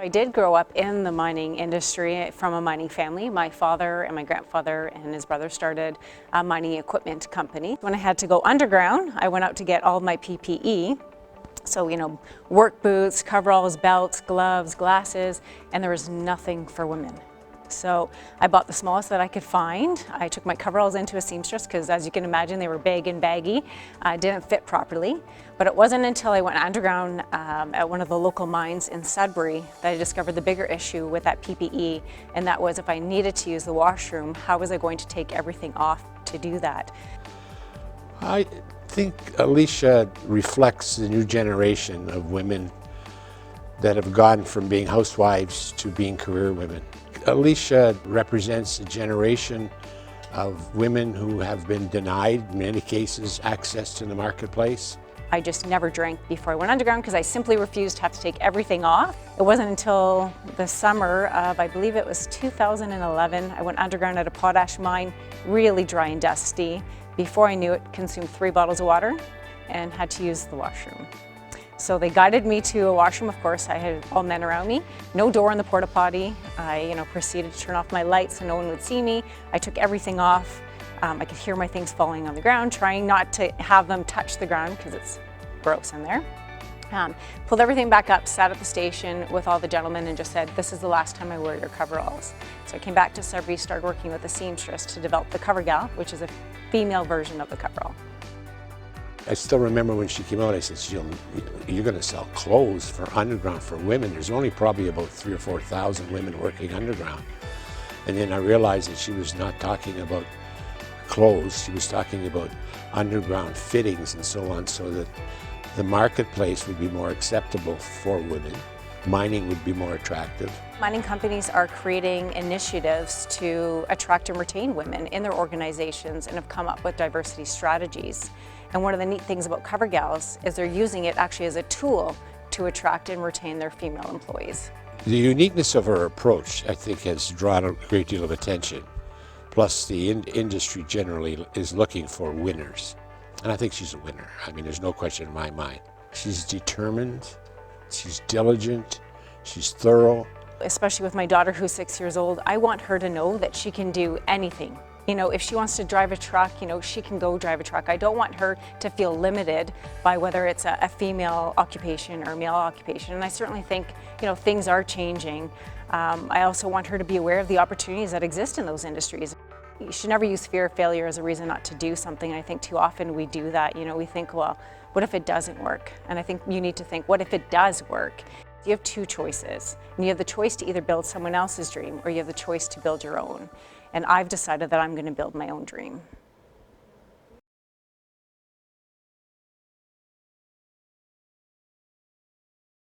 I did grow up in the mining industry from a mining family. My father and my grandfather and his brother started a mining equipment company. When I had to go underground, I went out to get all of my PPE. So, work boots, coveralls, belts, gloves, glasses, and there was nothing for women. So I bought the smallest that I could find. I took my coveralls into a seamstress because, as you can imagine, they were big and baggy, didn't fit properly. But it wasn't until I went underground at one of the local mines in Sudbury that I discovered the bigger issue with that PPE, and that was if I needed to use the washroom, how was I going to take everything off to do that? I think Alicia reflects the new generation of women that have gone from being housewives to being career women. Alicia represents a generation of women who have been denied, in many cases, access to the marketplace. I just never drank before I went underground because I simply refused to have to take everything off. It wasn't until the summer of, I believe it was 2011, I went underground at a potash mine, really dry and dusty. Before I knew it, consumed 3 bottles of water and had to use the washroom. So they guided me to a washroom. Of course, I had all men around me, no door in the porta potty. I proceeded to turn off my lights so no one would see me. I took everything off. I could hear my things falling on the ground, trying not to have them touch the ground because it's gross in there. Pulled everything back up, sat at the station with all the gentlemen and just said, this is the last time I wear your coveralls. So I came back to Sudbury, started working with a seamstress to develop the Covergall, which is a female version of the coverall. I still remember when she came out, I said, you're going to sell clothes for underground for women. There's only probably about 3,000 or 4,000 women working underground. And then I realized that she was not talking about clothes, she was talking about underground fittings and so on, so that the marketplace would be more acceptable for women. Mining would be more attractive. Mining companies are creating initiatives to attract and retain women in their organizations and have come up with diversity strategies. And one of the neat things about Covergalls is they're using it actually as a tool to attract and retain their female employees. The uniqueness of her approach, I think, has drawn a great deal of attention. Plus, the industry generally is looking for winners. And I think she's a winner. I mean, there's no question in my mind. She's determined, she's diligent, she's thorough. Especially with my daughter who's 6 years old, I want her to know that she can do anything. If she wants to drive a truck, she can go drive a truck. I don't want her to feel limited by whether it's a female occupation or a male occupation. And I certainly think, things are changing. I also want her to be aware of the opportunities that exist in those industries. You should never use fear of failure as a reason not to do something. I think too often we do that. We think, well, what if it doesn't work? And I think you need to think, what if it does work? You have 2 choices. And you have the choice to either build someone else's dream or you have the choice to build your own. And I've decided that I'm going to build my own dream.